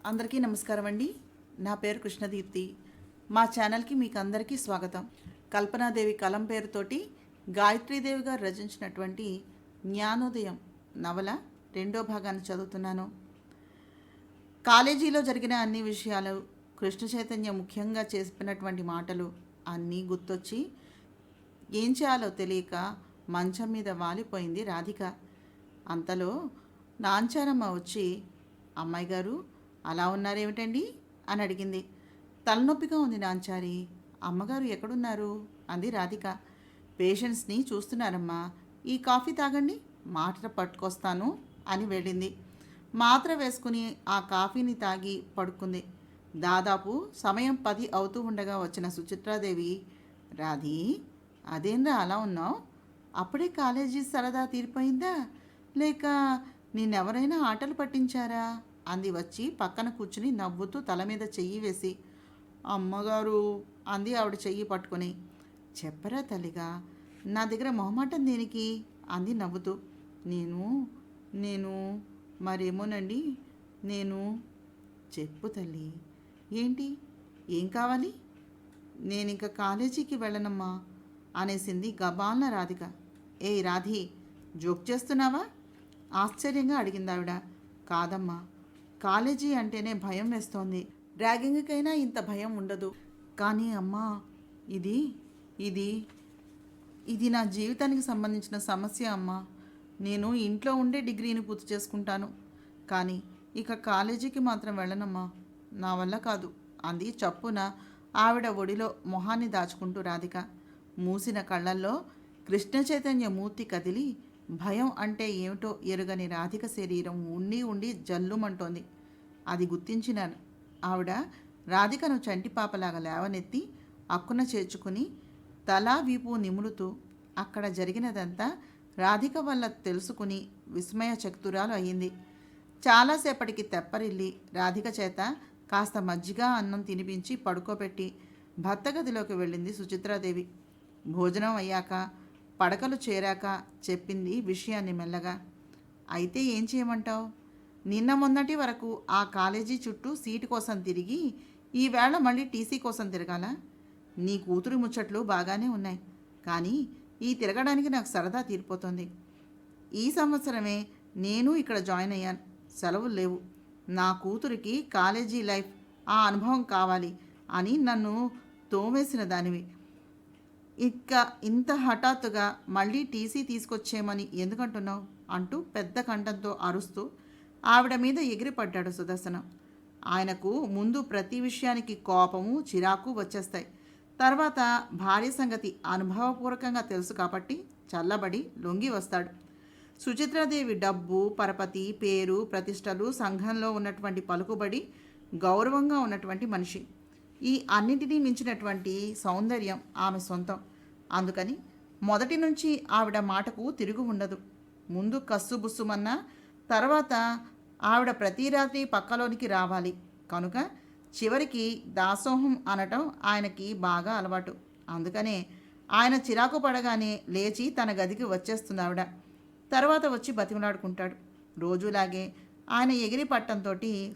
అందరికీ నమస్కారం అండి. నా పేరు కృష్ణదీప్తి. మా ఛానల్కి మీకు అందరికీ స్వాగతం. కల్పనాదేవి కలం పేరుతోటి గాయత్రీదేవి గారు రచించినటువంటి జ్ఞానోదయం నవల 2వ భాగాన్ని చదువుతున్నాను. కాలేజీలో జరిగిన అన్ని విషయాలు, కృష్ణ చైతన్య ముఖ్యంగా చెప్పినటువంటి మాటలు అన్నీ గుర్తొచ్చి ఏం చేయాలో తెలియక మంచం మీద వాలిపోయింది రాధిక. అంతలో నాంచారమ్మ వచ్చి, అమ్మాయి గారు అలా ఉన్నారేమిటండి అని అడిగింది. తలనొప్పిగా ఉంది నాంచారి. అమ్మగారు ఎక్కడున్నారు అంది రాధిక. పేషెంట్స్ని చూస్తున్నారమ్మా, ఈ కాఫీ తాగండి, మాత్ర పట్టుకొస్తాను అని వెళ్ళింది. మాత్ర వేసుకుని ఆ కాఫీని తాగి పడుకుంది. దాదాపు సమయం 10 అవుతూ ఉండగా వచ్చిన సుచిత్రాదేవి, రాధి అదేంరా అలా ఉన్నావు? అప్పుడే కాలేజీ సరదా తీరిపోయిందా, లేక నిన్నెవరైనా ఆటలు పట్టించారా అంది వచ్చి పక్కన కూర్చుని నవ్వుతూ తల మీద చెయ్యి వేసి. అమ్మగారు అంది ఆవిడ చెయ్యి పట్టుకొని. చెప్పరా తల్లిగా, నా దగ్గర మొహమాటం దేనికి అంది నవ్వుతూ. నేను నేను మరేమోనండి, నేను. చెప్పు తల్లి, ఏంటి, ఏం కావాలి? నేనింక కాలేజీకి వెళ్ళనమ్మా అనేసింది గబాల్న రాధిక. ఏయ్ రాధి, జోక్ చేస్తున్నావా ఆశ్చర్యంగా అడిగింది ఆవిడ. కాదమ్మా, కాలేజీ అంటేనే భయం వేస్తోంది. ర్యాగింగ్కైనా ఇంత భయం ఉండదు. కానీ అమ్మా, ఇది ఇది ఇది నా జీవితానికి సంబంధించిన సమస్య అమ్మా. నేను ఇంట్లో ఉండే డిగ్రీని పూర్తి చేసుకుంటాను, కానీ ఇక కాలేజీకి మాత్రం వెళ్ళనమ్మా, నా వల్ల కాదు అంది చప్పున ఆవిడ ఒడిలో మొహాన్ని దాచుకుంటూ రాధిక. మూసిన కళ్ళల్లో కృష్ణ చైతన్య మూర్తి కదిలి భయం అంటే ఏమిటో ఎరుగని రాధిక శరీరం ఉండి ఉండి జల్లుమంటోంది. అది గుర్తించిన ఆవిడ రాధికను చంటిపాపలాగా లేవనెత్తి అక్కున చేర్చుకుని తలా వీపు నిమురుతూ అక్కడ జరిగినదంతా రాధిక వల్ల తెలుసుకుని విస్మయ చక్తురాలు అయ్యింది. చాలాసేపటికి తెప్పరిల్లి రాధిక చేత కాస్త మజ్జిగ అన్నం తినిపించి పడుకోబెట్టి భర్త గదిలోకి వెళ్ళింది సుచిత్రాదేవి. భోజనం అయ్యాక పడకలు చేరాక చెప్పింది విషయాన్ని మెల్లగా. అయితే ఏం చేయమంటావు? నిన్న మొన్నటి వరకు ఆ కాలేజీ చుట్టూ సీటు కోసం తిరిగి ఈవేళ మళ్ళీ టీసీ కోసం తిరగాల? నీ కూతురు ముచ్చట్లు బాగానే ఉన్నాయి, కానీ ఈ తిరగడానికి నాకు సరదా తీరిపోతుంది. ఈ సంవత్సరమే నేను ఇక్కడ జాయిన్ అయ్యాను, సెలవులు లేవు. నా కూతురికి కాలేజీ లైఫ్, ఆ అనుభవం కావాలి అని నన్ను తోమేసిన దానివి. ఇక ఇంత హఠాత్తుగా మళ్ళీ టీసీ తీసుకొచ్చేయమని ఎందుకంటున్నావు అంటూ పెద్ద కంఠంతో అరుస్తూ ఆవిడ మీద ఎగిరిపడ్డాడు సుదర్శనం. ఆయనకు ముందు ప్రతి విషయానికి కోపము చిరాకు వచ్చేస్తాయి. తర్వాత భార్య సంగతి అనుభవపూర్వకంగా తెలుసు కాబట్టి చల్లబడి లొంగి వస్తాడు. సుచిత్రాదేవి డబ్బు, పరపతి, పేరు, ప్రతిష్టలు, సంఘంలో ఉన్నటువంటి పలుకుబడి, గౌరవంగా ఉన్నటువంటి మనిషి. ఈ అన్నింటినీ మించినటువంటి సౌందర్యం ఆమె సొంతం. అందుకని మొదటి నుంచి ఆవిడ మాటకు తిరుగు ఉండదు. ముందు కస్సుబుస్సుమన్నా, తర్వాత ఆవిడ ప్రతి రాత్రి పక్కలోనికి రావాలి. కనుక చివరికి దాసోహం అనటం ఆయనకి బాగా అలవాటు. అందుకనే ఆయన చిరాకు పడగానే లేచి తన గదికి వచ్చేస్తుంది ఆవిడ. తర్వాత వచ్చి బతిమలాడుకుంటాడు. రోజులాగే ఆయన ఎగిరి పట్టంతో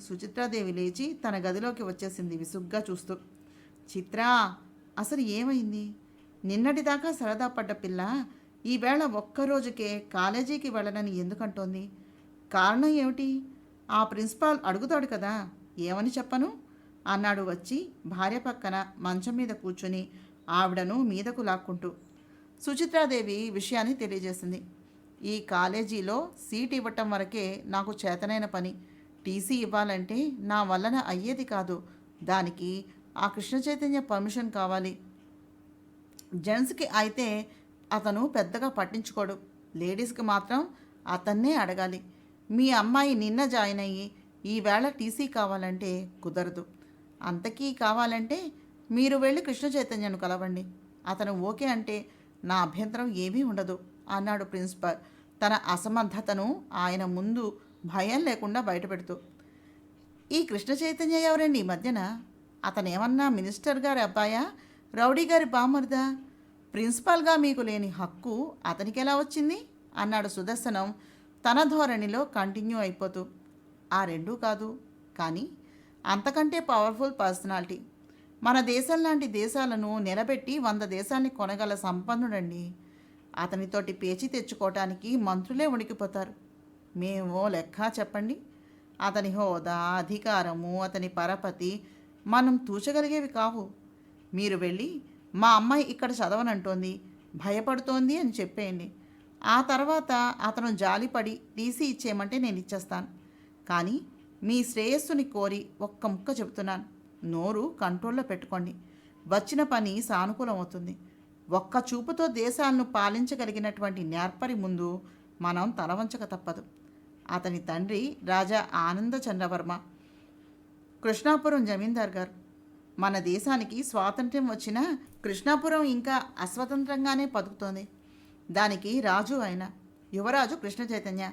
సుచిత్రాదేవి లేచి తన గదిలోకి వచ్చేసింది విసుగ్గా చూస్తూ. చిత్రా, అసలు ఏమైంది? నిన్నటిదాకా సరదా పడ్డ పిల్ల ఈవేళ ఒక్కరోజుకే కాలేజీకి వెళ్ళనని ఎందుకంటోంది? కారణం ఏమిటి? ఆ ప్రిన్సిపాల్ అడుగుతాడు కదా, ఏమని చెప్పను అన్నాడు వచ్చి భార్య పక్కన మంచం మీద కూర్చుని ఆవిడను మీదకు లాక్కుంటూ. సుచిత్రాదేవి విషయాన్ని తెలియజేసింది. ఈ కాలేజీలో సీట్ ఇవ్వటం వరకే నాకు చేతనైన పని. టీసీ ఇవ్వాలంటే నా వలన అయ్యేది కాదు. దానికి ఆ కృష్ణ చైతన్య పర్మిషన్ కావాలి. జెంట్స్కి అయితే అతను పెద్దగా పట్టించుకోడు, లేడీస్కి మాత్రం అతన్నే అడగాలి. మీ అమ్మాయి నిన్న జాయిన్ అయ్యి ఈవేళ టీసీ కావాలంటే కుదరదు. అంతకీ కావాలంటే మీరు వెళ్ళి కృష్ణ చైతన్యను కలవండి. అతను ఓకే అంటే నా అభ్యంతరం ఏమీ ఉండదు అన్నాడు ప్రిన్సిపాల్ తన అసమర్థతను ఆయన ముందు భయం లేకుండా బయటపెడుతూ. ఈ కృష్ణ చైతన్య ఎవరండి ఈ మధ్యన? అతనేమన్నా మినిస్టర్ గారి అబ్బాయా, రౌడీ గారి బామర్దా? ప్రిన్సిపాల్గా మీకు లేని హక్కు అతనికి ఎలా వచ్చింది అన్నాడు సుదర్శనం తన ధోరణిలో కంటిన్యూ అయిపోతూ. ఆ రెండూ కాదు, కానీ అంతకంటే పవర్ఫుల్ పర్సనాలిటీ. మన దేశం లాంటి దేశాలను నిలబెట్టి 100 దేశాల్ని కొనగల సంపన్నుడండి. అతనితోటి పేచి తెచ్చుకోవటానికి మంత్రులే వణికిపోతారు. మేమో లెక్క చెప్పండి. అతని హోదా, అధికారము, అతని పరపతి మనం తూచగలిగేవి కావు. మీరు వెళ్ళి మా అమ్మాయి ఇక్కడ చదవనంటోంది, భయపడుతోంది అని చెప్పేయండి. ఆ తర్వాత అతను జాలిపడి టీసీ ఇచ్చేయమంటే నేను ఇచ్చేస్తాను. కానీ మీ శ్రేయస్సుని కోరి ఒక్క ముక్క చెబుతున్నాను, నోరు కంట్రోల్లో పెట్టుకోండి. వచ్చిన పని సానుకూలం అవుతుంది. ఒక్క చూపుతో దేశాలను పాలించగలిగినటువంటి నేర్పరి ముందు మనం తలవంచక తప్పదు. అతని తండ్రి రాజా ఆనంద చంద్రవర్మ, కృష్ణాపురం జమీందార్ గారు. మన దేశానికి స్వాతంత్ర్యం వచ్చినా కృష్ణాపురం ఇంకా అస్వతంత్రంగానే బతుకుతోంది. దానికి రాజు ఆయన యువరాజు కృష్ణ చైతన్య.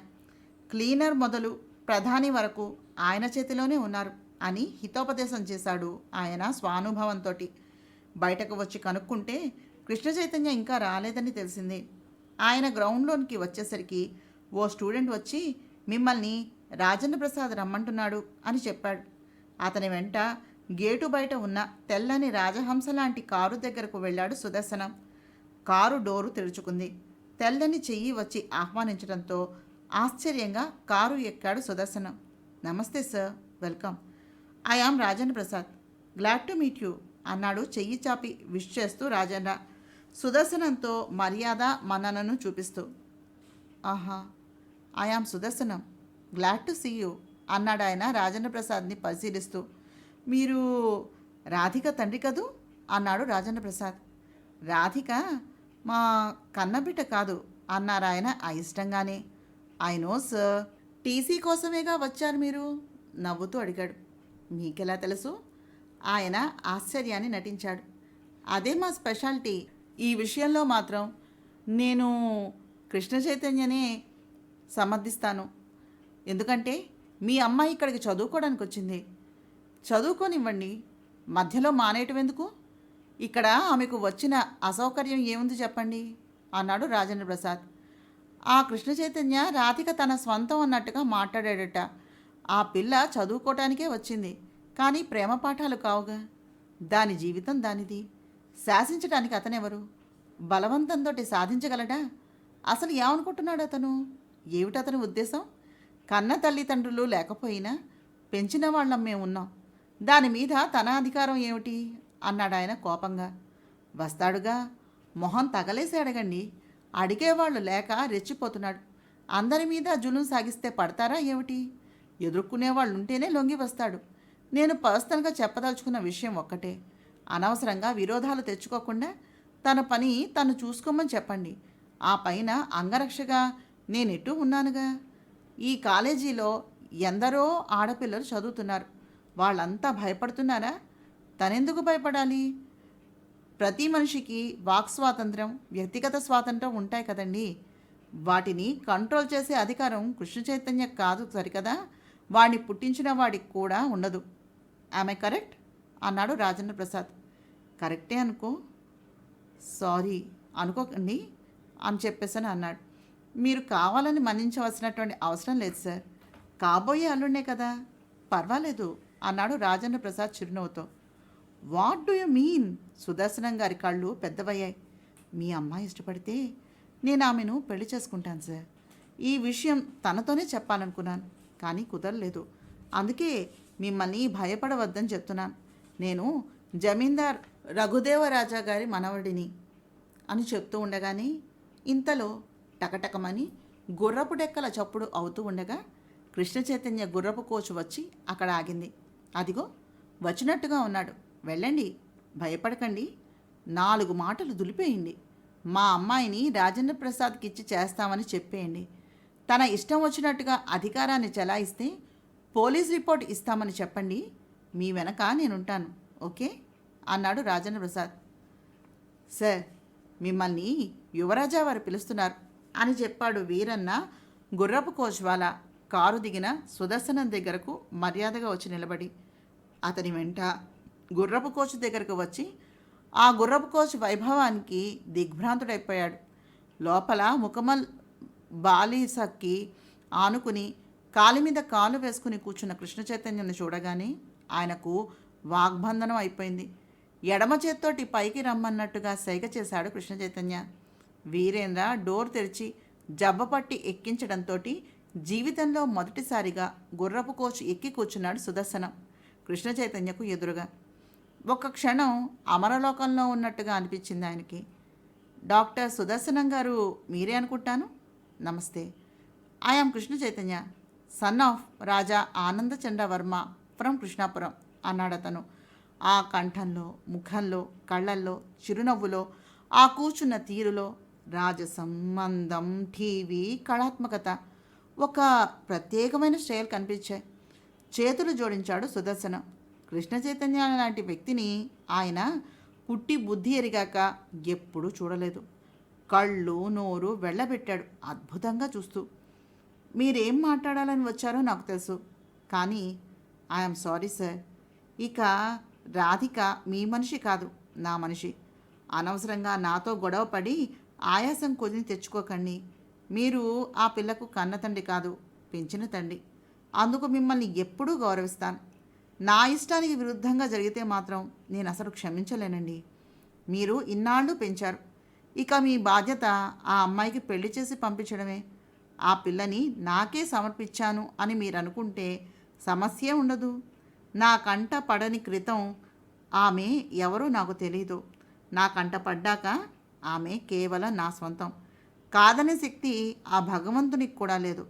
క్లీనర్ మొదలు ప్రధాని వరకు ఆయన చేతిలోనే ఉన్నారు అని హితోపదేశం చేశాడు ఆయన స్వానుభవంతో. బయటకు వచ్చి కనుక్కుంటే కృష్ణ చైతన్య ఇంకా రాలేదని తెలిసింది. ఆయన గ్రౌండ్లోనికి వచ్చేసరికి ఓ స్టూడెంట్ వచ్చి మిమ్మల్ని రాజేంద్ర ప్రసాద్ రమ్మంటున్నాడు అని చెప్పాడు. అతని వెంట గేటు బయట ఉన్న తెల్లని రాజహంస లాంటి కారు దగ్గరకు వెళ్ళాడు సుదర్శనం. Car door తెరుచుకుంది. తెల్లని చెయ్యి వచ్చి ఆహ్వానించడంతో ఆశ్చర్యంగా కారు ఎక్కాడు సుదర్శనం. నమస్తే sir, welcome. I am Rajendra Prasad, glad to meet you అన్నాడు చెయ్యి చాపి విష్ చేస్తూ రాజేంద్ర, సుదర్శనంతో మర్యాద మన్ననను చూపిస్తూ. ఆహా, I am Sudarshanam, glad to see you అన్నాడు ఆయన రాజేంద్ర ప్రసాద్ని పరిశీలిస్తూ. మీరు రాధిక తండ్రి కదూ అన్నాడు రాజేంద్ర ప్రసాద్. రాధిక మా కన్నబిడ్డ కాదు అన్నారు ఆయన అయిష్టంగానే. ఐ నో సార్, టీసీ కోసమేగా వచ్చారు మీరు నవ్వుతూ అడిగాడు. మీకెలా తెలుసు? ఆయన ఆశ్చర్యాన్ని నటించాడు. అదే మా స్పెషాలిటీ. ఈ విషయంలో మాత్రం నేను కృష్ణ చైతన్యనే సమర్థిస్తాను. ఎందుకంటే మీ అమ్మాయి ఇక్కడికి చదువుకోవడానికి వచ్చింది. చదువుకోనివ్వండి, మధ్యలో మానేయటం ఎందుకు? ఇక్కడ ఆమెకు వచ్చిన అసౌకర్యం ఏముంది చెప్పండి అన్నాడు రాజేంద్ర ప్రసాద్. ఆ కృష్ణ చైతన్య రాధిక తన స్వంతం అన్నట్టుగా మాట్లాడాడట. ఆ పిల్ల చదువుకోవటానికే వచ్చింది, కానీ ప్రేమ పాఠాలు కావుగా. దాని జీవితం దానిది. శాసించడానికి అతనెవరు? బలవంతంతో సాధించగలడా? అసలు ఏమనుకుంటున్నాడు అతను? ఏమిటతని ఉద్దేశం? కన్న తల్లిదండ్రులు లేకపోయినా పెంచిన వాళ్ళం మేము ఉన్నాం, దాని మీద తన అధికారం ఏమిటి అన్నాడు ఆయన కోపంగా. వస్తాడుగా, మొహం తగలేసి అడగండి. అడిగేవాళ్ళు లేక రెచ్చిపోతున్నాడు. అందరి మీద జులుం సాగిస్తే పడతారా ఏమిటి? ఎదుర్కొనేవాళ్ళు ఉంటేనే లొంగి వస్తాడు. నేను పర్సనల్గా చెప్పదలుచుకున్న విషయం ఒక్కటే, అనవసరంగా విరోధాలు తెచ్చుకోకుండా తన పని తను చూసుకోమని చెప్పండి. ఆ పైన అంగరక్షగా నేనెటూ ఉన్నానుగా. ఈ కాలేజీలో ఎందరో ఆడపిల్లలు చదువుతున్నారు. వాళ్ళంతా భయపడుతున్నారా? తనెందుకు భయపడాలి? ప్రతి మనిషికి వాక్ స్వాతంత్రం, వ్యక్తిగత స్వాతంత్రం ఉంటాయి కదండి. వాటిని కంట్రోల్ చేసే అధికారం కృష్ణ చైతన్య కాదు సరికదా, వాడిని పుట్టించిన వాడికి కూడా ఉండదు. ఆమె కరెక్ట్ అన్నాడు రాజేంద్ర ప్రసాద్. కరెక్టే అనుకో. సారీ అనుకోకండి అని చెప్పేసని అన్నాడు. మీరు కావాలని మన్నించవలసినటువంటి అవసరం లేదు సార్, కాబోయే అల్లుడే కదా, పర్వాలేదు అన్నాడు రాజేంద్ర ప్రసాద్ చిరునవ్వుతో. What do you mean? Sudarshanam గారి కళ్ళు పెద్దవయ్యాయి. మీ అమ్మాయి ఇష్టపడితే నేను ఆమెను పెళ్లి చేసుకుంటాను సార్. ఈ విషయం తనతోనే చెప్పాలనుకున్నాను, కానీ కుదరలేదు. అందుకే మిమ్మల్ని భయపడవద్దని చెప్తున్నాను. నేను జమీందార్ రఘుదేవరాజా గారి మనవడిని అని చెప్తూ ఉండగానే ఇంతలో టకటకమని గుర్రపు డెక్కల చప్పుడు అవుతూ ఉండగా కృష్ణ చైతన్య గుర్రపు కోచు వచ్చి అక్కడ ఆగింది. అదిగో వచ్చినట్టుగా ఉన్నాడు, వెళ్ళండి, భయపడకండి. 4 మాటలు దులిపేయండి. మా అమ్మాయిని రాజేంద్ర ప్రసాద్కి ఇచ్చి చేస్తామని చెప్పేయండి. తన ఇష్టం వచ్చినట్టుగా అధికారాన్ని చెలాయిస్తే పోలీస్ రిపోర్ట్ ఇస్తామని చెప్పండి. మీ వెనక నేనుంటాను, ఓకే అన్నాడు రాజేంద్ర ప్రసాద్. సార్, మిమ్మల్ని యువరాజా వారు పిలుస్తున్నారు అని చెప్పాడు వీరన్న. గుర్రపు కోచ్ వాళ్ళ కారు దిగిన సుదర్శనం దగ్గరకు మర్యాదగా వచ్చి నిలబడి అతని వెంట గుర్రపు కోచ్ దగ్గరకు వచ్చి ఆ గుర్రపు కోచ్ వైభవానికి దిగ్భ్రాంతుడైపోయాడు. లోపల ముఖమల్ బాలీసక్కి ఆనుకుని కాలి మీద కాలు వేసుకుని కూర్చున్న కృష్ణ చైతన్యుని చూడగానే ఆయనకు వాగ్బంధనం అయిపోయింది. ఎడమ చేత్తోటి పైకి రమ్మన్నట్టుగా సైగ చేశాడు కృష్ణ చైతన్య. వీరేంద్ర డోర్ తెరిచి జబ్బపట్టి ఎక్కించడంతో జీవితంలో మొదటిసారిగా గుర్రపు కోచ్ ఎక్కి కూర్చున్నాడు సుదర్శనం కృష్ణ చైతన్యకు ఎదురుగా. ఒక్క క్షణం అమరలోకంలో ఉన్నట్టుగా అనిపించింది ఆయనకి. డాక్టర్ సుదర్శనం గారు మీరే అనుకుంటాను. నమస్తే. I am Krishna Chaitanya, son of Raja Anandachandra Varma from Krishnapuram అన్నాడతను. ఆ కంఠంలో, ముఖంలో, కళ్ళల్లో, చిరునవ్వులో, ఆ కూర్చున్న తీరులో రాజసం, మందం, టీవీ, కళాత్మకత, ఒక ప్రత్యేకమైన స్టైల్ కనిపించాయి. చేతులు జోడించాడు సుదర్శనం. కృష్ణ చైతన్య లాంటి వ్యక్తిని ఆయన పుట్టి బుద్ధి ఎరిగాక ఎప్పుడూ చూడలేదు. కళ్ళు, నోరు వెళ్ళబెట్టాడు అద్భుతంగా చూస్తూ. మీరేం మాట్లాడాలని వచ్చారో నాకు తెలుసు, కానీ ఐఎమ్ సారీ సార్. ఇక రాధిక మీ మనిషి కాదు, నా మనిషి. అనవసరంగా నాతో గొడవ పడి ఆయాసం కొద్దిని తెచ్చుకోకండి. మీరు ఆ పిల్లకు కన్న తండ్రి కాదు, పెంచిన తండ్రి. అందుకు మిమ్మల్ని ఎప్పుడూ గౌరవిస్తాను. నా ఇష్టానికి విరుద్ధంగా జరిగితే మాత్రం నేను అసలు క్షమించలేనండి. మీరు ఇన్నాళ్ళు పెంచారు. ఇక మీ బాధ్యత ఆ అమ్మాయికి పెళ్లి చేసి పంపించడమే. ఆ పిల్లని నాకే సమర్పించాను అని మీరు అనుకుంటే సమస్య ఉండదు. నా కంట పడని క్రితం ఆమె ఎవరో నాకు తెలీదు. నా కంట పడ్డాక ఆమె కేవలం నా స్వంతం. కాదనే శక్తి ఆ భగవంతునికి కూడా లేదు.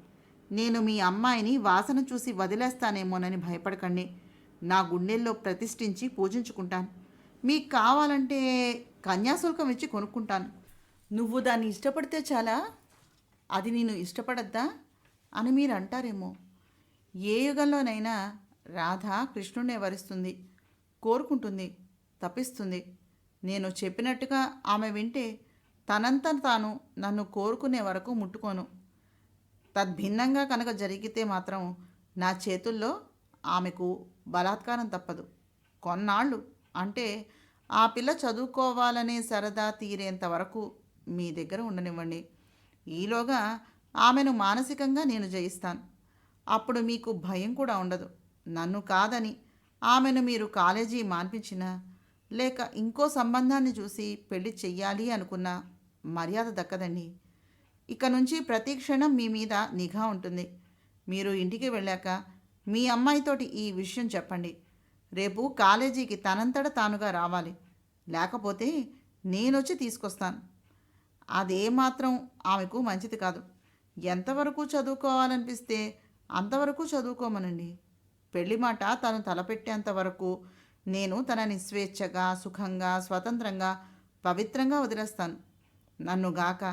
నేను మీ అమ్మాయిని వాసన చూసి వదిలేస్తానేమోనని భయపడకండి. నా గుండెల్లో ప్రతిష్ఠించి పూజించుకుంటాను. మీకు కావాలంటే కన్యాశుల్కం ఇచ్చి కొనుక్కుంటాను. నువ్వు దాన్ని ఇష్టపడితే చాలా, అది నేను ఇష్టపడద్దా అని మీరు అంటారేమో. ఏ యుగంలోనైనా రాధ కృష్ణుడినే వరిస్తుంది, కోరుకుంటుంది, తప్పిస్తుంది. నేను చెప్పినట్టుగా ఆమె వింటే తనంత తాను నన్ను కోరుకునే వరకు ముట్టుకోను. తద్భిన్నంగా కనుక జరిగితే మాత్రం నా చేతుల్లో ఆమెకు బలాత్కారం తప్పదు. కొన్నాళ్ళు అంటే ఆ పిల్ల చదువుకోవాలనే సరదా తీరేంత వరకు మీ దగ్గర ఉండనివ్వండి. ఈలోగా ఆమెను మానసికంగా నేను జయిస్తాను. అప్పుడు మీకు భయం కూడా ఉండదు. నన్ను కాదని ఆమెను మీరు కాలేజీ మాన్పించినా, లేక ఇంకో సంబంధాన్ని చూసి పెళ్లి చెయ్యాలి అనుకున్నా మర్యాద దక్కదండి. ఇక నుంచి ప్రతి క్షణం మీ మీద నిఘా ఉంటుంది. మీరు ఇంటికి వెళ్ళాక మీ అమ్మాయితోటి ఈ విషయం చెప్పండి. రేపు కాలేజీకి తనంతట తానుగా రావాలి, లేకపోతే నేనొచ్చి తీసుకొస్తాను. అదేమాత్రం ఆమెకు మంచిది కాదు. ఎంతవరకు చదువుకోవాలనిపిస్తే అంతవరకు చదువుకోమనండి. పెళ్లి మాట తను తలపెట్టేంత వరకు నేను తనని స్వేచ్ఛగా, సుఖంగా, స్వతంత్రంగా, పవిత్రంగా వదిలేస్తాను. నన్నుగాక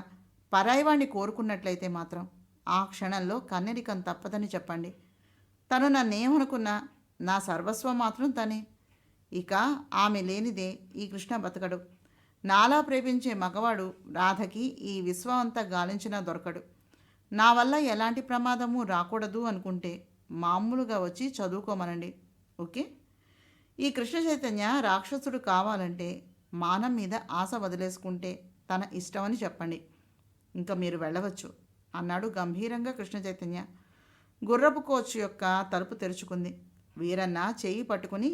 పరాయివాణ్ణి కోరుకున్నట్లయితే మాత్రం ఆ క్షణంలో కన్నెరికం తప్పదని చెప్పండి. తను నన్నేమనుకున్నా నా సర్వస్వం మాత్రం తనే. ఇక ఆమె లేనిదే ఈ కృష్ణ బతకడు. నాలా ప్రేమించే మగవాడు రాధకి ఈ విశ్వం అంతా గాలించినా దొరకడు. నా వల్ల ఎలాంటి ప్రమాదము రాకూడదు అనుకుంటే మామూలుగా వచ్చి చదువుకోమనండి. ఓకే. ఈ కృష్ణ చైతన్య రాక్షసుడు కావాలంటే మానం మీద ఆశ వదిలేసుకుంటే తన ఇష్టమని చెప్పండి. ఇంకా మీరు వెళ్ళవచ్చు అన్నాడు గంభీరంగా కృష్ణ చైతన్య. గుర్రపు కోచ్ యొక్క తలుపు తెరుచుకుంది. వీరన్న చేయి పట్టుకుని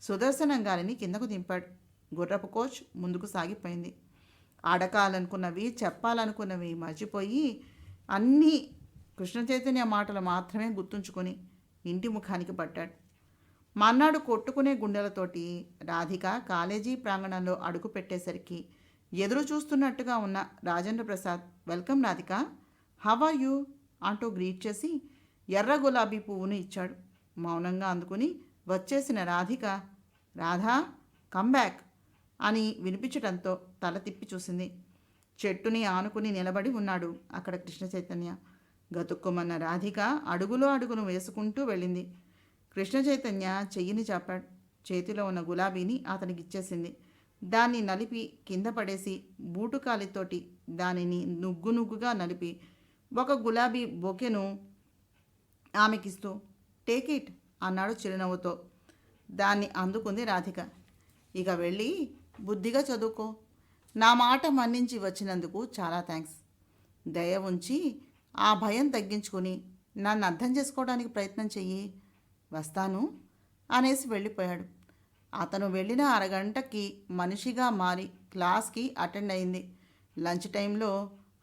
సుదర్శనం గారిని కిందకు దింపాడు. గుర్రపు కోచ్ ముందుకు సాగిపోయింది. అడకాలనుకున్నవి, చెప్పాలనుకున్నవి మర్చిపోయి అన్నీ కృష్ణ చైతన్య మాటలు మాత్రమే గుర్తుంచుకొని ఇంటి ముఖానికి పట్టాడు. మన్నాడు కొట్టుకునే గుండెలతోటి రాధిక కాలేజీ ప్రాంగణంలో అడుగు పెట్టేసరికి ఎదురు చూస్తున్నట్టుగా ఉన్న Rajendra Prasad, welcome Radhika, how are you అంటూ గ్రీట్ చేసి ఎర్ర గులాబీ పువ్వును ఇచ్చాడు. మౌనంగా అందుకుని వచ్చేసిన రాధిక, రాధా కమ్ బ్యాక్ అని వినిపించడంతో తల తిప్పి చూసింది. చెట్టుని ఆనుకుని నిలబడి ఉన్నాడు అక్కడ కృష్ణ చైతన్య. గతుక్కుమన్న రాధిక అడుగులో అడుగును వేసుకుంటూ వెళ్ళింది. కృష్ణ చైతన్య చెయ్యిని చాపాడు. చేతిలో ఉన్న గులాబీని అతనికి ఇచ్చేసింది. దాన్ని నలిపి కింద పడేసి బూటుకాలితోటి దానిని నుగ్గు నుగ్గుగా నలిపి ఒక గులాబీ బొకెను ఆమెకిస్తూ టేక్ ఇట్ అన్నాడు చిరునవ్వుతో. దాన్ని అందుకుంది రాధిక. ఇక వెళ్ళి బుద్ధిగా చదువుకో. నా మాట మన్నించి వచ్చినందుకు చాలా థ్యాంక్స్. దయ ఉంచి ఆ భయం తగ్గించుకొని నన్ను అర్థం చేసుకోవడానికి ప్రయత్నం చెయ్యి. వస్తాను అనేసి వెళ్ళిపోయాడు. అతను వెళ్ళిన అరగంటకి మనిషిగా మారి క్లాస్కి అటెండ్ అయింది. లంచ్ టైంలో,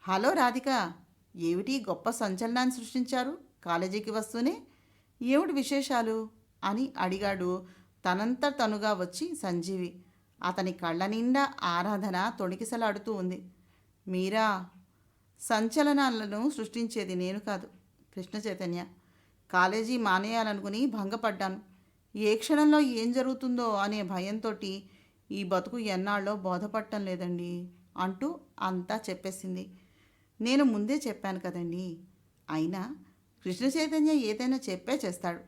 హలో రాధిక, ఏమిటి గొప్ప సంచలనాన్ని సృష్టించారు కాలేజీకి వస్తూనే, ఏమిటి విశేషాలు అని అడిగాడు తనంత తనుగా వచ్చి సంజీవి. అతని కళ్ళ నిండా ఆరాధన తొణికిసలాడుతూ ఉంది. మీరా, సంచలనాలను సృష్టించేది నేను కాదు, కృష్ణ చైతన్య. కాలేజీ మానేయాలనుకుని భంగపడ్డాను. ఏ క్షణంలో ఏం జరుగుతుందో అనే భయంతో ఈ బతుకు ఎన్నాళ్ళో బోధపడటం లేదండి అంటూ అంతా చెప్పేసింది. నేను ముందే చెప్పాను కదండి. అయినా కృష్ణ చైతన్య ఏదైనా చెప్పే చేస్తాడు.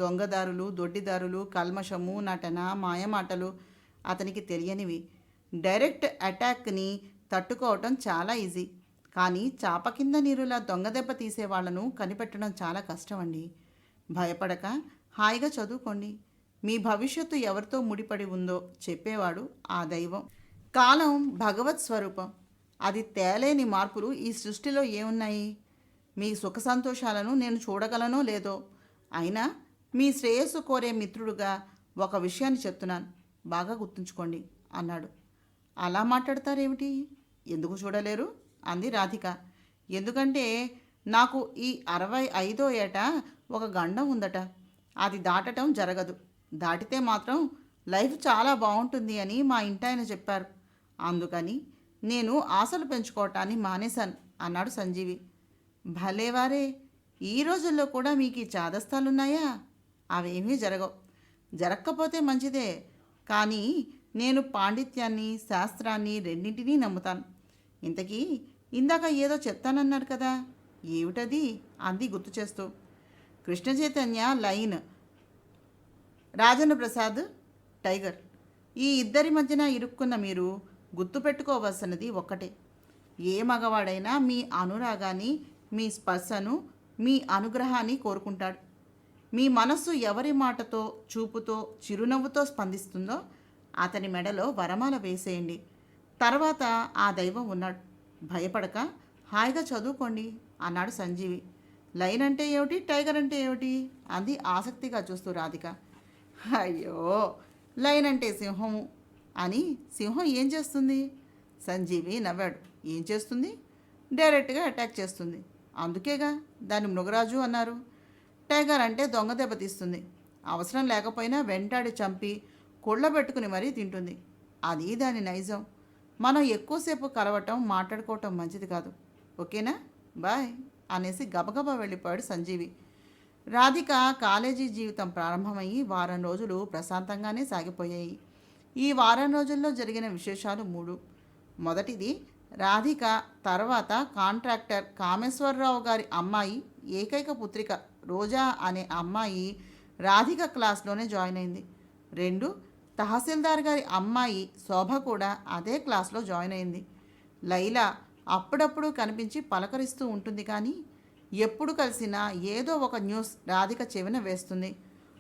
దొంగదారులు, దొడ్డిదారులు, కల్మషము, నటన, మాయమాటలు అతనికి తెలియనివి. డైరెక్ట్ అటాక్ని తట్టుకోవటం చాలా ఈజీ. కానీ చాప కింద నీరులా దొంగదెబ్బ తీసేవాళ్లను కనిపెట్టడం చాలా కష్టం అండి. భయపడక హాయిగా చదువుకోండి. మీ భవిష్యత్తు ఎవరితో ముడిపడి ఉందో చెప్పేవాడు ఆ దైవం. కాలం భగవత్ స్వరూపం. అది తేలేని మార్పులు ఈ సృష్టిలో ఏమున్నాయి? మీ సుఖ సంతోషాలను నేను చూడగలనో లేదో, అయినా మీ శ్రేయస్సు కోరే మిత్రుడుగా ఒక విషయాన్ని చెప్తున్నాను, బాగా గుర్తుంచుకోండి అన్నాడు. అలా మాట్లాడతారేమిటి? ఎందుకు చూడలేరు అంది రాధిక. ఎందుకంటే నాకు ఈ 65వ ఏట ఒక గండం ఉందట. అది దాటటం జరగదు. దాటితే మాత్రం లైఫ్ చాలా బాగుంటుంది అని మా ఇంటాయన చెప్పారు. అందుకని నేను ఆశలు పెంచుకోవటాన్ని మానేశాను అన్నాడు సంజీవి. భలేవారే, ఈ రోజుల్లో కూడా మీకు ఈ చాదస్తాలున్నాయా? అవేమీ జరగవు. జరగకపోతే మంచిదే. కానీ నేను పాండిత్యాన్ని, శాస్త్రాన్ని రెండింటినీ నమ్ముతాను. ఇంతకీ ఇందాక ఏదో చెప్తానన్నారు కదా, ఏమిటది అంది గుర్తు చేస్తూ. Krishna Chaitanya line, Rajendra Prasad tiger. ఈ ఇద్దరి మధ్యన ఇరుక్కున్న మీరు గుర్తుపెట్టుకోవలసినది ఒక్కటే. ఏ మగవాడైనా మీ అనురాగాన్ని, మీ స్పర్శను, మీ అనుగ్రహాన్ని కోరుకుంటాడు. మీ మనస్సు ఎవరి మాటతో, చూపుతో, చిరునవ్వుతో స్పందిస్తుందో అతని మెడలో వరమాల వేసేయండి. తర్వాత ఆ దైవం ఉన్నాడు. భయపడక హాయిగా చదువుకోండి అన్నాడు సంజీవి. లైన్ అంటే ఏమిటి, టైగర్ అంటే ఏమిటి అంది ఆసక్తిగా చూస్తూ రాధిక. అయ్యో, లైన్ అంటే సింహము అని. సింహం ఏం చేస్తుంది? సంజీవి నవ్వాడు. ఏం చేస్తుంది? డైరెక్ట్గా అటాక్ చేస్తుంది. అందుకేగా దాన్ని మృగరాజు అన్నారు. టైగర్ అంటే దొంగ దెబ్బతీస్తుంది. అవసరం లేకపోయినా వెంటాడి చంపి కొళ్ళబెట్టుకుని మరీ తింటుంది. అది దాని నైజం. మనం ఎక్కువసేపు కలవటం, మాట్లాడుకోవటం మంచిది కాదు. ఓకేనా? బాయ్ అనేసి గబగబా వెళ్ళిపోయాడు సంజీవి. రాధిక కాలేజీ జీవితం ప్రారంభమయ్యి వారం రోజులు ప్రశాంతంగానే సాగిపోయాయి. ఈ వారం రోజుల్లో జరిగిన విశేషాలు 3. మొదటిది, రాధిక తర్వాత కాంట్రాక్టర్ కామేశ్వరరావు గారి అమ్మాయి, ఏకైక పుత్రిక రోజా అనే అమ్మాయి రాధిక క్లాస్లోనే జాయిన్ అయింది. 2, తహసీల్దార్ గారి అమ్మాయి శోభ కూడా అదే క్లాస్లో జాయిన్ అయింది. లైలా అప్పుడప్పుడు కనిపించి పలకరిస్తూ ఉంటుంది, కానీ ఎప్పుడు కలిసినా ఏదో ఒక న్యూస్ రాధిక చెవిన వేస్తుంది.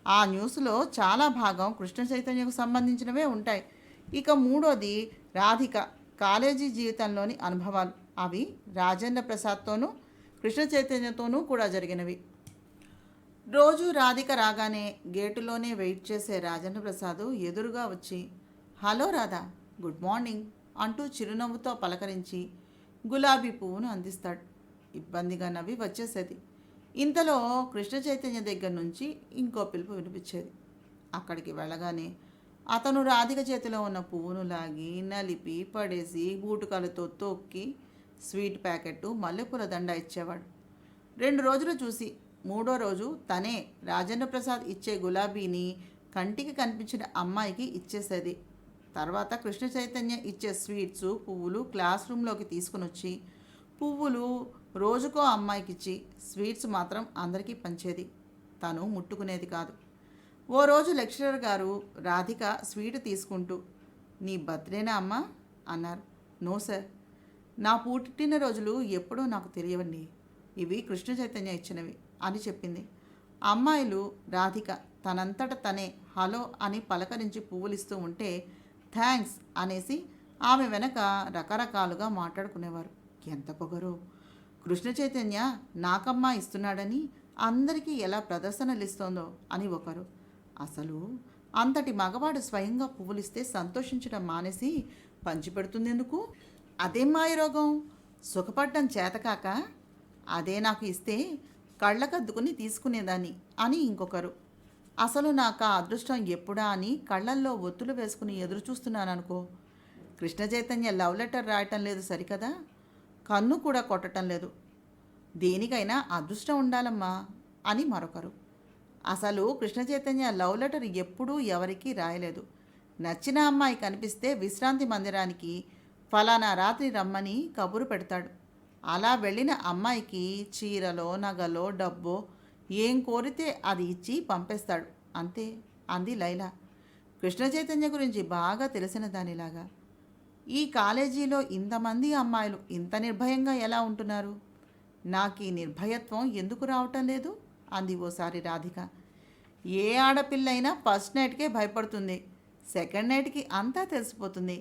ఆ న్యూస్లో చాలా భాగం కృష్ణ చైతన్యకు సంబంధించినవే ఉంటాయి. ఇక 3వది, రాధిక కాలేజీ జీవితంలోని అనుభవాలు. అవి రాజేంద్ర ప్రసాద్తోనూ కృష్ణ చైతన్యతోనూ కూడా జరిగినవి. రోజు రాధిక రాగానే గేటులోనే వెయిట్ చేసే రాజేంద్ర ప్రసాద్ ఎదురుగా వచ్చి, హలో రాధా, గుడ్ మార్నింగ్ అంటూ చిరునవ్వుతో పలకరించి గులాబీ పువ్వును అందిస్తాడు. ఇబ్బందిగా నవ్వి వచ్చేసేది. ఇంతలో కృష్ణ చైతన్య దగ్గర నుంచి ఇంకో పిలుపు వినిపించేది. అక్కడికి వెళ్ళగానే అతను రాధిక చేతిలో ఉన్న పువ్వును లాగి నలిపి పడేసి బూటుకాలతో తొక్కి స్వీట్ ప్యాకెట్టు, మల్లెపూల దండ ఇచ్చేవాడు. 2 రోజులు చూసి 3వ రోజు తనే రాజేంద్ర ప్రసాద్ ఇచ్చే గులాబీని కంటికి కనిపించిన అమ్మాయికి ఇచ్చేసేది. తర్వాత కృష్ణ చైతన్య ఇచ్చే స్వీట్స్, పువ్వులు క్లాస్ రూమ్లోకి తీసుకుని వచ్చి పువ్వులు రోజుకో అమ్మాయికిచ్చి స్వీట్స్ మాత్రం అందరికీ పంచేది. తను ముట్టుకునేది కాదు. ఓ రోజు లెక్చరర్ గారు రాధిక స్వీట్ తీసుకుంటూ, నీ బర్త్డేనా అమ్మా అన్నారు. నో సార్, నా పుట్టినరోజులు ఎప్పుడో నాకు తెలియవండి, ఇవి కృష్ణ చైతన్య ఇచ్చినవి అని చెప్పింది. అమ్మాయిలు రాధిక తనంతట తనే హలో అని పలకరించి పువ్వులిస్తూ ఉంటే థ్యాంక్స్ అనేసి ఆమె వెనక రకరకాలుగా మాట్లాడుకునేవారు. ఎంత పొగరో! కృష్ణ చైతన్య నాకమ్మా ఇస్తున్నాడని అందరికీ ఎలా ప్రదర్శనలు ఇస్తోందో అని ఒకరు, అసలు అంతటి మగవాడు స్వయంగా పువ్వులిస్తే సంతోషించడం మానేసి పంచిపెడుతుందెందుకు? అదేం మాయరోగం? సుఖపడ్డం చేతకాక అదే నాకు ఇస్తే కళ్ళకద్దుకుని తీసుకునేదాన్ని అని ఇంకొకరు. అసలు నాకు ఆ అదృష్టం ఎప్పుడా అని కళ్ళల్లో ఒత్తులు వేసుకుని ఎదురు చూస్తున్నాననుకో. కృష్ణ చైతన్య లవ్ లెటర్ రాయటం లేదు సరికదా, కన్ను కూడా కొట్టడం లేదు. దేనికైనా అదృష్టం ఉండాలమ్మా అని మరొకరు. అసలు కృష్ణ చైతన్య లవ్ లెటర్ ఎప్పుడూ ఎవరికీ రాయలేదు. నచ్చిన అమ్మాయి కనిపిస్తే విశ్రాంతి మందిరానికి ఫలానా రాత్రి రమ్మని కబురు పెడతాడు. అలా వెళ్ళిన అమ్మాయికి చీరలో నగలో డబ్బో ఏం కోరితే అది ఇచ్చి పంపేస్తాడు అంతే అంది లైలా, కృష్ణ చైతన్య గురించి బాగా తెలిసిన దానిలాగా. ఈ కాలేజీలో ఇంతమంది అమ్మాయిలు ఇంత నిర్భయంగా ఎలా ఉంటున్నారు? నాకు ఈ నిర్భయత్వం ఎందుకు రావటం లేదు అంది ఓసారి రాధిక. ఏ ఆడపిల్లైనా ఫస్ట్ నైట్కే భయపడుతుంది, సెకండ్ నైట్కి అంతా తెలిసిపోతుంది,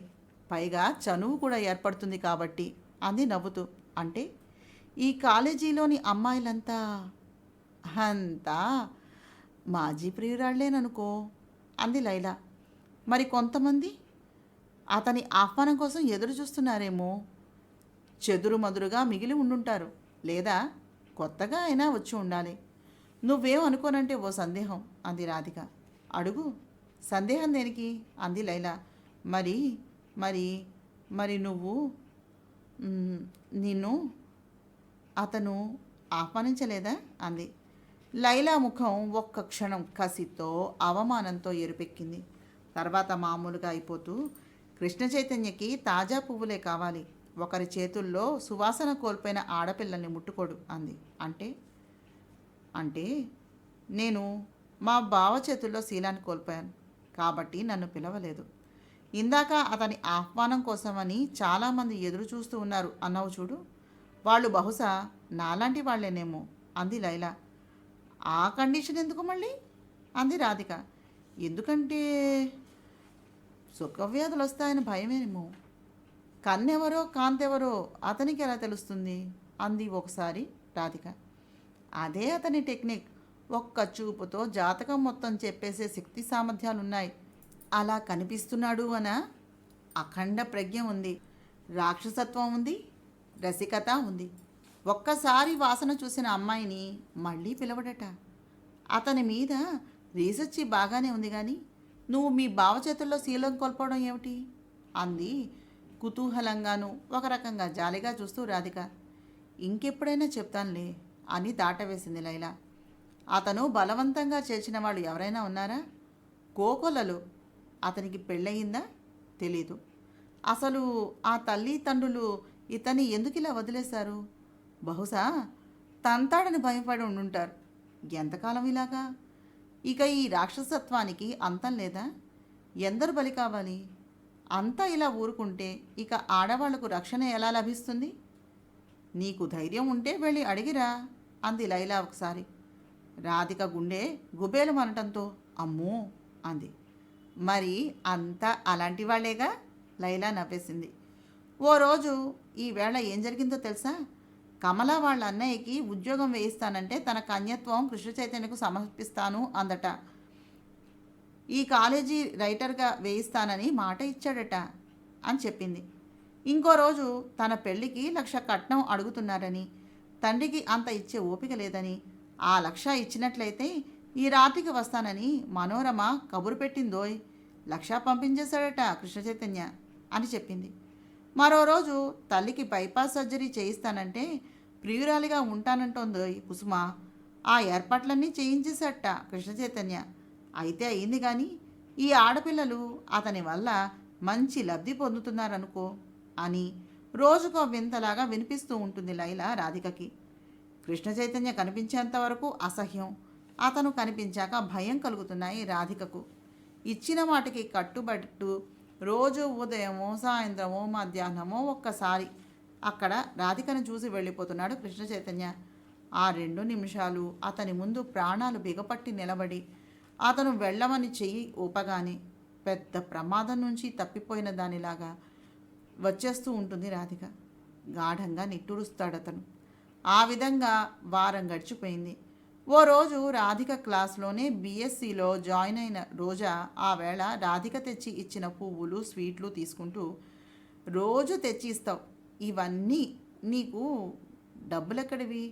పైగా చనువు కూడా ఏర్పడుతుంది కాబట్టి అంది నవ్వుతూ. అంటే ఈ కాలేజీలోని అమ్మాయిలంతా అంతా మాజీ ప్రియురాళ్లేననుకో అంది లైలా. మరి కొంతమంది అతని ఆహ్వానం కోసం ఎదురు చూస్తున్నారేమో, చెదురు మదురుగా మిగిలి ఉండుంటారు, లేదా కొత్తగా అయినా వచ్చి ఉండాలి. నువ్వేం అనుకోనంటే ఓ సందేహం అంది రాధిక. అడుగు. సందేహం దేనికి అంది లైలా. మరి మరి మరి నువ్వు నిన్ను అతను ఆహ్వానించలేదా అంది. లైలా ముఖం ఒక్క క్షణం కసితో అవమానంతో ఎరుపెక్కింది. తర్వాత మామూలుగా అయిపోతూ, కృష్ణ చైతన్యకి తాజా పువ్వులే కావాలి, ఒకరి చేతుల్లో సువాసన కోల్పోయిన ఆడపిల్లల్ని ముట్టుకోడు అంది. అంటే అంటే నేను మా బావ చేతుల్లో శీలాన్ని కోల్పోయాను కాబట్టి నన్ను పిలవలేదు. ఇందాక అతని ఆహ్వానం కోసమని చాలామంది ఎదురు చూస్తూ ఉన్నారు అన్నావు చూడు, వాళ్ళు బహుశా నాలాంటి వాళ్ళేనేమో అంది లైలా. ఆ కండిషన్ ఎందుకు మళ్ళీ అంది రాధిక. ఎందుకంటే సుఖవ్యాధులు వస్తాయని భయమేనేమో. కన్నెవరో కాంతెవరో అతనికి ఎలా తెలుస్తుంది అంది ఒకసారి రాధిక. అదే అతని టెక్నిక్. ఒక్క చూపుతో జాతకం మొత్తం చెప్పేసే శక్తి సామర్థ్యాలున్నాయి. అలా కనిపిస్తున్నాడు అన అఖండ ప్రజ్ఞ ఉంది, రాక్షసత్వం ఉంది, రసికత ఉంది. ఒక్కసారి వాసన చూసిన అమ్మాయిని మళ్ళీ పిలవడట. అతని మీద రీసెర్చి బాగానే ఉంది కానీ నువ్వు మీ బావ చేతుల్లో శీలం కోల్పోవడం ఏమిటి అంది కుతూహలంగాను ఒక రకంగా జాలిగా చూస్తూ రాధిక. ఇంకెప్పుడైనా చెప్తానులే అని దాటవేసింది లైలా. అతను బలవంతంగా చేర్చిన వాళ్ళు ఎవరైనా ఉన్నారా? కోకొల్లలు. అతనికి పెళ్ళయిందా? తెలీదు. అసలు ఆ తల్లి తండ్రులు ఇతన్ని ఎందుకు ఇలా వదిలేశారు? బహుశా తంతాడని భయపడి ఉండుంటారు. ఎంతకాలం ఇలాగా? ఇక ఈ రాక్షసత్వానికి అంతం లేదా? ఎందరు బలి కావాలి? అంతా ఇలా ఊరుకుంటే ఇక ఆడవాళ్లకు రక్షణ ఎలా లభిస్తుంది? నీకు ధైర్యం ఉంటే వెళ్ళి అడిగిరా అంది లైలా ఒకసారి. రాధిక గుండె గుబేలు అనటంతో అమ్మో అంది. మరి అంతా అలాంటి వాళ్లేగా లైలా నవ్వేసింది. ఓ రోజు ఈ వేళ ఏం జరిగిందో తెలుసా? కమల వాళ్ళ అన్నయ్యకి ఉద్యోగం వేయిస్తానంటే తన కన్యత్వం కృష్ణ చైతన్యకు సమర్పిస్తాను అందట. ఈ కాలేజీ రైటర్గా వేయిస్తానని మాట ఇచ్చాడట అని చెప్పింది. ఇంకో రోజు తన పెళ్లికి 1,00,000 కట్నం అడుగుతున్నారని, తండ్రికి అంత ఇచ్చే ఓపిక లేదని, ఆ 1,00,000 ఇచ్చినట్లయితే ఈ రాత్రికి వస్తానని మనోరమ కబురు పెట్టిందోయ్. 1,00,000 పంపించేశాడట కృష్ణ చైతన్య అని చెప్పింది. మరో రోజు తల్లికి బైపాస్ సర్జరీ చేయిస్తానంటే ప్రియురాలిగా ఉంటానంటోందోయ్ కుసుమ. ఆ ఏర్పాట్లన్నీ చేయించేశాట కృష్ణ చైతన్య. అయితే అయింది కానీ ఈ ఆడపిల్లలు అతని వల్ల మంచి లబ్ధి పొందుతున్నారనుకో అని రోజుకో వింతలాగా వినిపిస్తూ ఉంటుంది లైలా రాధికకి. కృష్ణ చైతన్య కనిపించేంత వరకు అసహ్యం, అతను కనిపించాక భయం కలుగుతున్నాయి రాధికకు. ఇచ్చిన మాటకి కట్టుబట్టు రోజు ఉదయమో సాయంత్రమో మధ్యాహ్నమో ఒక్కసారి అక్కడ రాధికను చూసి వెళ్ళిపోతున్నాడు కృష్ణ చైతన్య. ఆ 2 నిమిషాలు అతని ముందు ప్రాణాలు బిగపట్టి నిలబడి అతను వెళ్ళమని చెయ్యి ఊపగానే పెద్ద ప్రమాదం నుంచి తప్పిపోయిన దానిలాగా వచ్చేస్తూ ఉంటుంది రాధిక. గాఢంగా నిట్టూరుస్తాడతను. ఆ విధంగా వారం గడిచిపోయింది. ఓ రోజు రాధిక క్లాస్లోనే బీఎస్సీలో జాయిన్ అయిన రోజా ఆ వేళ రాధిక తెచ్చి ఇచ్చిన పువ్వులు స్వీట్లు తీసుకుంటూ, రోజు తెచ్చి ఇస్తావు, ఇవన్నీ నీకు డబ్బులెక్కడివి?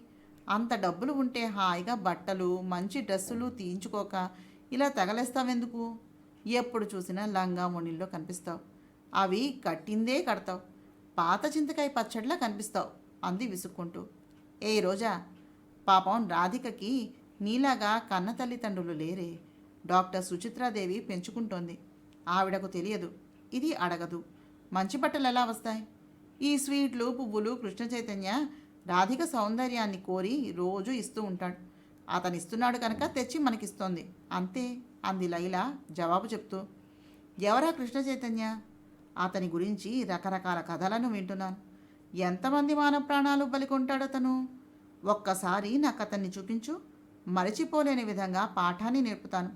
అంత డబ్బులు ఉంటే హాయిగా బట్టలు మంచి డ్రెస్సులు తీయించుకోక ఇలా తగలేస్తావెందుకు? ఎప్పుడు చూసినా లంగా మొనిల్లో కనిపిస్తావు, అవి కట్టిందే కడతావు, పాత చింతకాయ పచ్చడిలా కనిపిస్తావు అంది విసుక్కుంటూ. ఏ రోజా, పాపం రాధికకి నీలాగా కన్న తల్లిదండ్రులు లేరే. డాక్టర్ సుచిత్రాదేవి పెంచుకుంటోంది. ఆవిడకు తెలియదు, ఇది అడగదు. మంచి బట్టలు ఎలా వస్తాయి? ఈ స్వీట్లు పువ్వులు కృష్ణ చైతన్య రాధిక సౌందర్యాన్ని కోరి రోజు ఇస్తూ ఉంటాడు. అతను ఇస్తున్నాడు కనుక తెచ్చి మనకిస్తోంది అంతే అంది లైలా జవాబు చెప్తూ. ఎవరా కృష్ణ చైతన్య? అతని గురించి రకరకాల కథలను వింటున్నాను. ఎంతమంది మానవ ప్రాణాలు బలికొంటాడతను? ఒక్కసారి నాకు అతన్ని చూపించు, మరచిపోలేని విధంగా పాఠాన్ని నేర్పుతాను.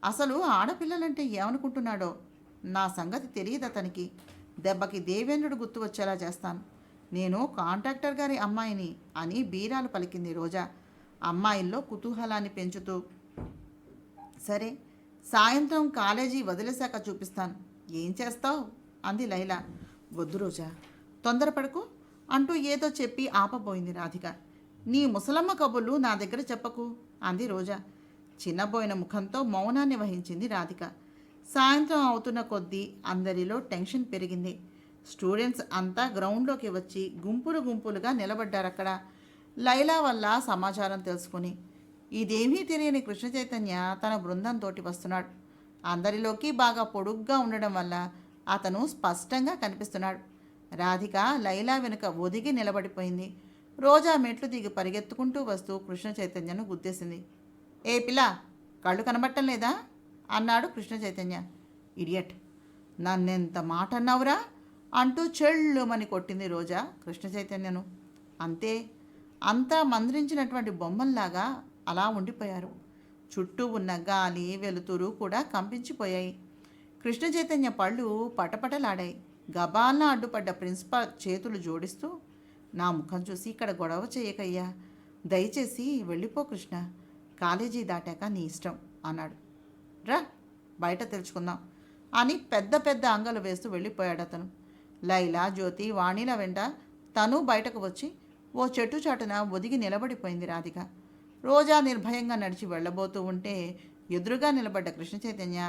అసలు ఆడపిల్లలంటే ఏమనుకుంటున్నాడో నా సంగతి తెలియదు అతనికి. దెబ్బకి దేవేంద్రుడు గుర్తు వచ్చేలా చేస్తాను. నేను కాంట్రాక్టర్ గారి అమ్మాయిని అని బీరాలు పలికింది రోజా, అమ్మాయిల్లో కుతూహలాన్ని పెంచుతూ. సరే, సాయంత్రం కాలేజీ వదిలేశాక చూపిస్తాను. ఏం చేస్తావు అంది లైలా. వద్దు రోజా, తొందరపడకు అంటూ ఏదో చెప్పి ఆపబోయింది రాధిక. నీ ముసలమ్మ కబుర్లు నా దగ్గర చెప్పకు అంది రోజా. చిన్నబోయిన ముఖంతో మౌనాన్ని వహించింది రాధిక. సాయంత్రం అవుతున్న కొద్దీ అందరిలో టెన్షన్ పెరిగింది. స్టూడెంట్స్ అంతా గ్రౌండ్లోకి వచ్చి గుంపులు గుంపులుగా నిలబడ్డారక్కడ. లైలా వల్ల సమాచారం తెలుసుకుని ఇదేమీ తెలియని కృష్ణ చైతన్య తన బృందంతో వస్తున్నాడు. అందరిలోకి బాగా పొడుగ్గా ఉండడం వల్ల అతను స్పష్టంగా కనిపిస్తున్నాడు. రాధిక లైలా వెనుక ఒదిగి నిలబడిపోయింది. రోజా మెట్లు దిగి పరిగెత్తుకుంటూ వస్తూ కృష్ణ చైతన్యను గుద్దేసింది. ఏ పిల్ల, కళ్ళు కనబట్టం లేదా అన్నాడు కృష్ణ చైతన్య. ఇడియట్, నన్నెంత మాట అన్నావురా అంటూ చెళ్ళుమని కొట్టింది రోజా కృష్ణ చైతన్యను. అంతే, అంతా మంద్రించినటువంటి బొమ్మల్లాగా అలా ఉండిపోయారు. చుట్టూ ఉన్న గాలి వెలుతురు కూడా కంపించిపోయాయి. కృష్ణ చైతన్య పళ్ళు పటపటలాడాయి. గబాల్న అడ్డుపడ్డ ప్రిన్సిపాల్ చేతులు జోడిస్తూ, నా ముఖం చూసి ఇక్కడ గొడవ చేయకయ్యా, దయచేసి వెళ్ళిపో కృష్ణ, కాలేజీ దాటాక నీ ఇష్టం అన్నాడు. రా బయట తెలుసుకుందాం అని పెద్ద పెద్ద అంగలు వేస్తూ వెళ్ళిపోయాడు అతను. లైలా, జ్యోతి, వాణిల వెంట తను బయటకు వచ్చి ఓ చెట్టు చాటున ఒదిగి నిలబడిపోయింది రాధిక. రోజా నిర్భయంగా నడిచి వెళ్ళబోతూ ఉంటే ఎదురుగా నిలబడ్డ కృష్ణ చైతన్య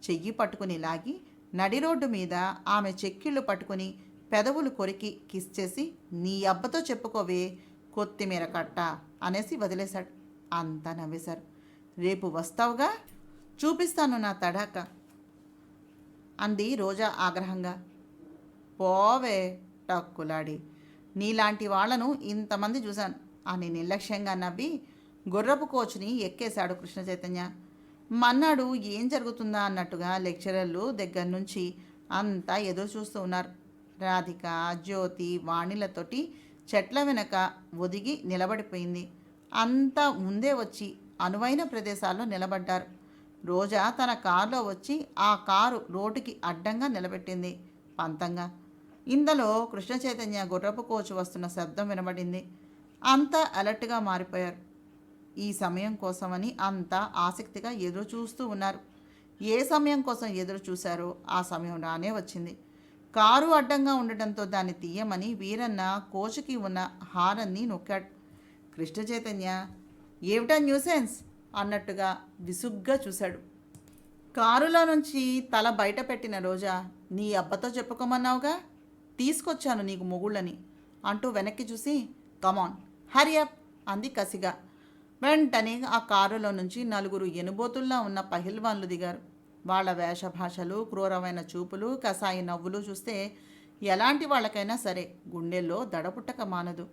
చెయ్యి పట్టుకుని లాగి నడి రోడ్డు మీద ఆమె చెక్కిళ్ళు పట్టుకుని పెదవులు కొరికి కిస్ చేసి, నీ అబ్బతో చెప్పుకోవే కొత్తిమీర కట్ట అనేసి వదిలేశాడు. అంతా నవ్వేశారు. రేపు వస్తావుగా, చూపిస్తాను నా తడాక అంది రోజా ఆగ్రహంగా. పోవే టక్కులాడి, నీలాంటి వాళ్లను ఇంతమంది చూశాను అని నిర్లక్ష్యంగా నవ్వి గుర్రపు కోచ్ని ఎక్కేశాడు కృష్ణ చైతన్య. మన్నాడు ఏం జరుగుతుందా అన్నట్టుగా లెక్చరర్లు దగ్గర నుంచి అంతా ఎదురు చూస్తూ ఉన్నారు. రాధిక, జ్యోతి, వాణిలతోటి చెట్ల వెనక ఒదిగి నిలబడిపోయింది. అంతా ముందే వచ్చి అనువైన ప్రదేశాల్లో నిలబడ్డారు. రోజా తన కారులో వచ్చి ఆ కారు రోడ్డుకి అడ్డంగా నిలబెట్టింది పంతంగా. ఇందులో కృష్ణ చైతన్య గుర్రపు కోచు వస్తున్న శబ్దం వినబడింది. అంతా అలర్ట్గా మారిపోయారు. ఈ సమయం కోసమని అంతా ఆసక్తిగా ఎదురు చూస్తూ ఉన్నారు. ఏ సమయం కోసం ఎదురు చూశారో ఆ సమయం రానే వచ్చింది. కారు అడ్డంగా ఉండటంతో దాన్ని తీయమని వీరన్న కోచుకి ఉన్న హారన్ని నొక్కాడు. కృష్ణ చైతన్య ఏమిటా న్యూసెన్స్ అన్నట్టుగా విసుగ్గా చూశాడు. కారులో నుంచి తల బయట పెట్టిన రోజా, నీ అబ్బతో చెప్పుకోమన్నావుగా, తీసుకొచ్చాను నీకు మొగుళ్ళని అంటూ వెనక్కి చూసి, కమాన్ హరి అప్ అంది కసిగా. వెంటనే ఆ కారులో నుంచి నలుగురు ఎనుబోతుల్లా ఉన్న పహిల్వాన్లు దిగారు. వాళ్ళ వేషభాషలు, క్రూరమైన చూపులు, కసాయి నవ్వులు చూస్తే ఎలాంటి వాళ్ళకైనా సరే గుండెల్లో దడపుట్టక మానదు.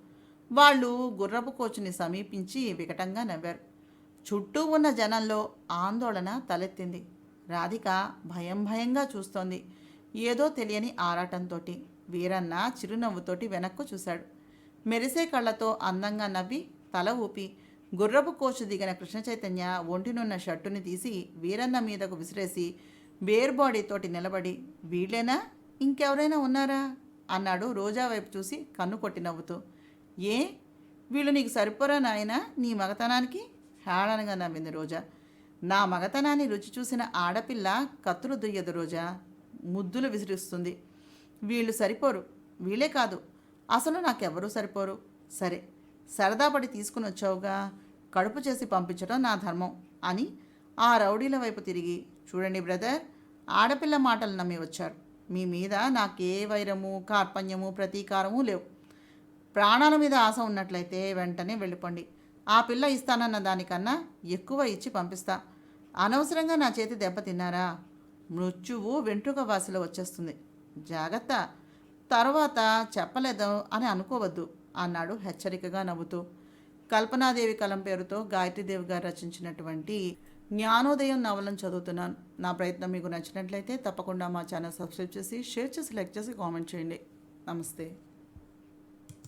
వాళ్ళు గుర్రపు కోచుని సమీపించి వికటంగా నవ్వారు. చుట్టూ ఉన్న జనంలో ఆందోళన తలెత్తింది. రాధిక భయం భయంగా చూస్తోంది, ఏదో తెలియని ఆరాటంతో. వీరన్న చిరునవ్వుతోటి వెనక్కు చూశాడు. మెరిసే కళ్ళతో అందంగా నవ్వి తల ఊపి గుర్రపు కోచు దిగిన కృష్ణ చైతన్య ఒంటినున్న షర్టుని తీసి వీరన్న మీదకు విసిరేసి బేర్ బాడీతోటి నిలబడి, వీళ్ళేనా, ఇంకెవరైనా ఉన్నారా అన్నాడు రోజా వైపు చూసి కన్ను కొట్టి నవ్వుతూ. ఏ, వీళ్ళు నీకు సరిపోరా నాయనా నీ మగతనానికి హేళనగా నవ్వింది రోజా. నా మగతనాన్ని రుచి చూసిన ఆడపిల్ల కత్తులు దుయ్యదు రోజా, ముద్దులు విసిరిస్తుంది. వీళ్ళు సరిపోరు, వీళ్ళే కాదు, అసలు నాకెవ్వరూ సరిపోరు. సరే, సరదా పడి తీసుకుని వచ్చావుగా, కడుపు చేసి పంపించడం నా ధర్మం అని ఆ రౌడీల వైపు తిరిగి, చూడండి బ్రదర్, ఆడపిల్ల మాటలు నమ్మి వచ్చారు. మీ మీద నాకే వైరము, కార్పణ్యము, ప్రతీకారము లేవు. ప్రాణాల మీద ఆశ ఉన్నట్లయితే వెంటనే వెళ్ళిపోండి. ఆ పిల్ల ఇస్తానన్న దానికన్నా ఎక్కువ ఇచ్చి పంపిస్తా. అనవసరంగా నా చేతి దెబ్బతిన్నారా, మృత్యువు వెంట్రుక వాసిలో వచ్చేస్తుంది. జాగ్రత్త, తర్వాత చెప్పలేదు అని అనుకోవద్దు అన్నాడు హెచ్చరికగా నవ్వుతూ. కల్పనాదేవి కలం పేరుతో గాయత్రీదేవి గారు రచించినటువంటి జ్ఞానోదయం నవలను చదువుతున్నాను. నా ప్రయత్నం మీకు నచ్చినట్లయితే తప్పకుండా మా ఛానల్ సబ్స్క్రైబ్ చేసి, షేర్ చేసి, లైక్ చేసి, కామెంట్ చేయండి. నమస్తే.